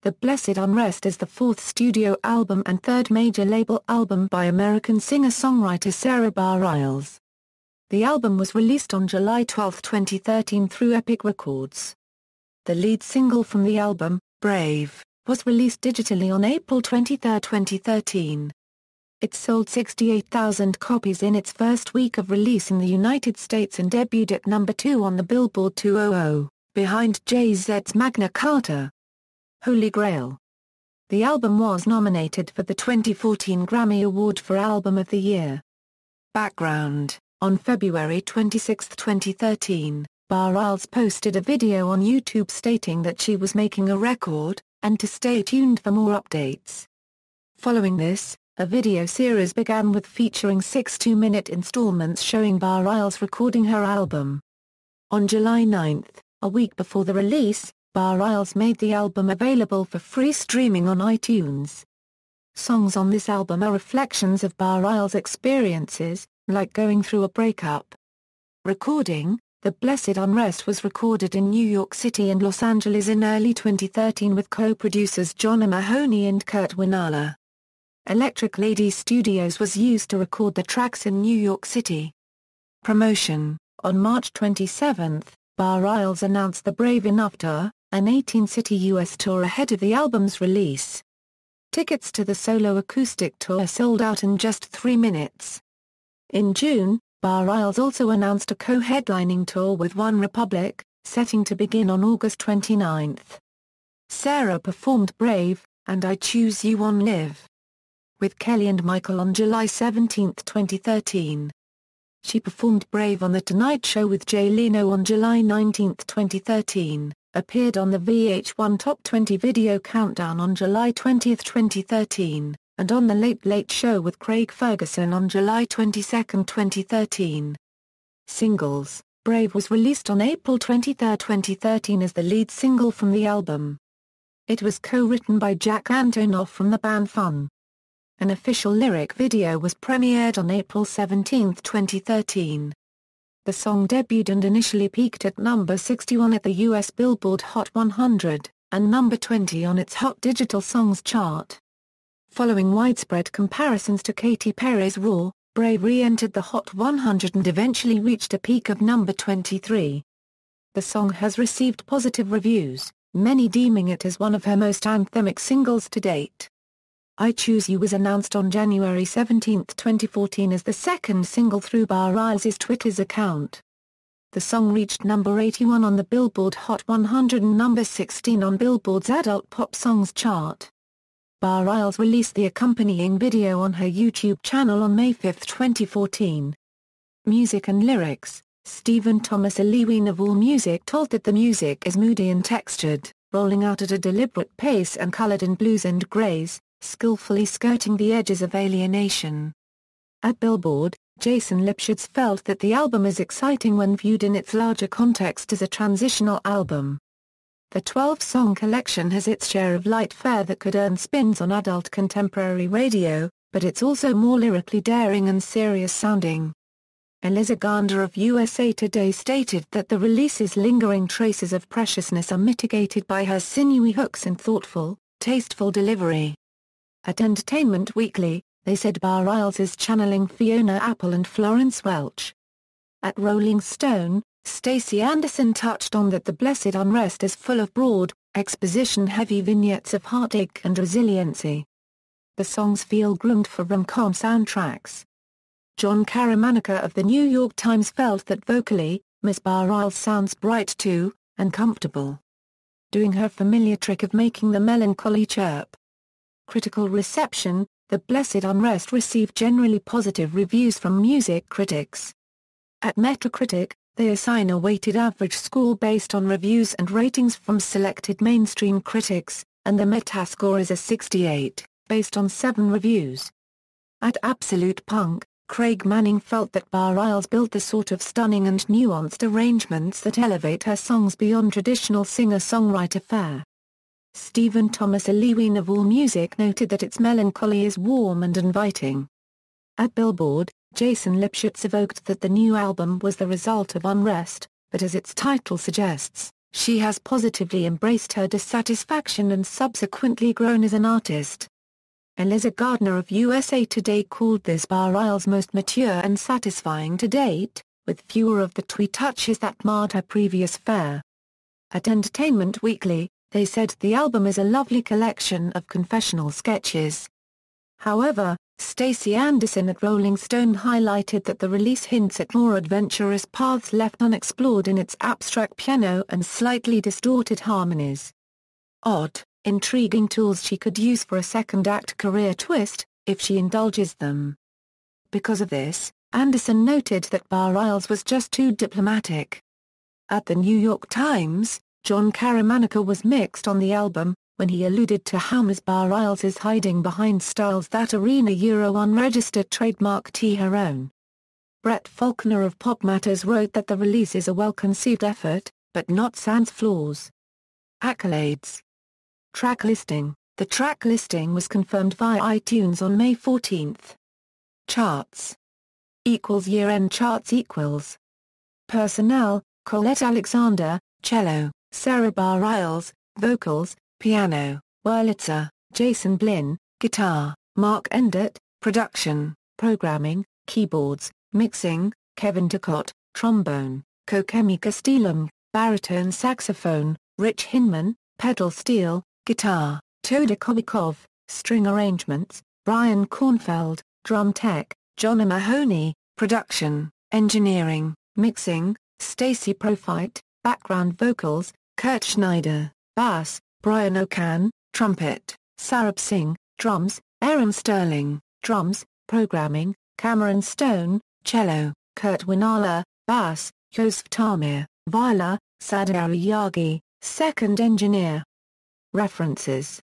The Blessed Unrest is the fourth studio album and third major label album by American singer-songwriter Sara Bareilles. The album was released on July 12, 2013 through Epic Records. The lead single from the album, Brave, was released digitally on April 23, 2013. It sold 68,000 copies in its first week of release in the United States and debuted at number 2 on the Billboard 200, behind Jay-Z's Magna Carta. Holy Grail. The album was nominated for the 2014 Grammy Award for Album of the Year. Background. On February 26, 2013, Bareilles posted a video on YouTube stating that she was making a record, and to stay tuned for more updates. Following this, a video series began with featuring 6 two-minute installments showing Bareilles recording her album. On July 9, a week before the release, Bareilles made the album available for free streaming on iTunes. Songs on this album are reflections of Bareilles' experiences, like going through a breakup. Recording. The Blessed Unrest was recorded in New York City and Los Angeles in early 2013 with co-producers John Mahoney and Kurt Winala. Electric Lady Studios was used to record the tracks in New York City. Promotion. On March 27, Bareilles announced the Brave Enough Tour, an 18-city U.S. tour ahead of the album's release. Tickets to the solo acoustic tour sold out in just 3 minutes. In June, Bareilles also announced a co-headlining tour with OneRepublic, setting to begin on August 29. Sara performed Brave, and I Choose You on Live with Kelly and Michael on July 17, 2013. She performed Brave on The Tonight Show with Jay Leno on July 19, 2013, appeared on the VH1 Top 20 Video Countdown on July 20, 2013, and on The Late Late Show with Craig Ferguson on July 22, 2013. Singles. Brave was released on April 23, 2013 as the lead single from the album. It was co-written by Jack Antonoff from the band Fun. An official lyric video was premiered on April 17, 2013. The song debuted and initially peaked at number 61 at the US Billboard Hot 100, and number 20 on its Hot Digital Songs chart. Following widespread comparisons to Katy Perry's Raw, Brave re-entered the Hot 100 and eventually reached a peak of number 23. The song has received positive reviews, many deeming it as one of her most anthemic singles to date. I Choose You was announced on January 17, 2014 as the second single through Bareilles' Twitter's account. The song reached number 81 on the Billboard Hot 100 and number 16 on Billboard's Adult Pop Songs chart. Bareilles released the accompanying video on her YouTube channel on May 5, 2014. Music and lyrics. Stephen Thomas Aliwin of AllMusic told that the music is moody and textured, rolling out at a deliberate pace and colored in blues and grays, skillfully skirting the edges of alienation. At Billboard, Jason Lipschutz felt that the album is exciting when viewed in its larger context as a transitional album. The 12-song collection has its share of light fare that could earn spins on adult contemporary radio, but it's also more lyrically daring and serious-sounding. Eliza Gander of USA Today stated that the release's lingering traces of preciousness are mitigated by her sinewy hooks and thoughtful, tasteful delivery. At Entertainment Weekly, they said Bareilles is channeling Fiona Apple and Florence Welch. At Rolling Stone, Stacey Anderson touched on that The Blessed Unrest is full of broad, exposition-heavy vignettes of heartache and resiliency. The songs feel groomed for rom-com soundtracks. John Caramanica of the New York Times felt that vocally, Ms. Bareilles sounds bright too, and comfortable, doing her familiar trick of making the melancholy chirp. Critical reception. The Blessed Unrest received generally positive reviews from music critics. At Metacritic, they assign a weighted average score based on reviews and ratings from selected mainstream critics, and the Metascore is a 68, based on 7 reviews. At Absolute Punk, Craig Manning felt that Bareilles built the sort of stunning and nuanced arrangements that elevate her songs beyond traditional singer-songwriter fare. Stephen Thomas Aliwin of AllMusic noted that its melancholy is warm and inviting. At Billboard, Jason Lipschutz evoked that the new album was the result of unrest, but as its title suggests, She has positively embraced her dissatisfaction and subsequently grown as an artist. Eliza Gardner of USA Today called this Bareilles' most mature and satisfying to date, with fewer of the twee touches that marred her previous fare. At Entertainment Weekly, they said the album is a lovely collection of confessional sketches. However, Stacey Anderson at Rolling Stone highlighted that the release hints at more adventurous paths left unexplored in its abstract piano and slightly distorted harmonies. Odd, intriguing tools she could use for a second-act career twist, if she indulges them. Because of this, Anderson noted that Bareilles was just too diplomatic. At the New York Times, John Caramanica was mixed on the album, when he alluded to how Ms. Bareilles is hiding behind styles that unregistered trademark her own. Brett Faulkner of Pop Matters wrote that the release is a well-conceived effort, but not sans flaws. Accolades. Track listing. The track listing was confirmed via iTunes on May 14. Charts. Year-end charts equals. Personnel: Colette Alexander, cello; Sara Bareilles, vocals, piano; Wurlitzer, Jason Blinn, guitar; Mark Endert, production, programming, keyboards, mixing; Kevin Ducott, trombone; Kokemi Castilum, baritone saxophone; Rich Hinman, pedal steel, guitar; Toda Kobikov, string arrangements; Brian Kornfeld, drum tech; John Mahoney, production, engineering, mixing; Stacey Profite, background vocals; Kurt Schneider, bass; Brian O'Can, trumpet; Sarab Singh, drums; Aaron Sterling, drums; programming, Cameron Stone, cello; Kurt Winala, bass; Joseph Tamir, viola; Sadar Yagi, second engineer. References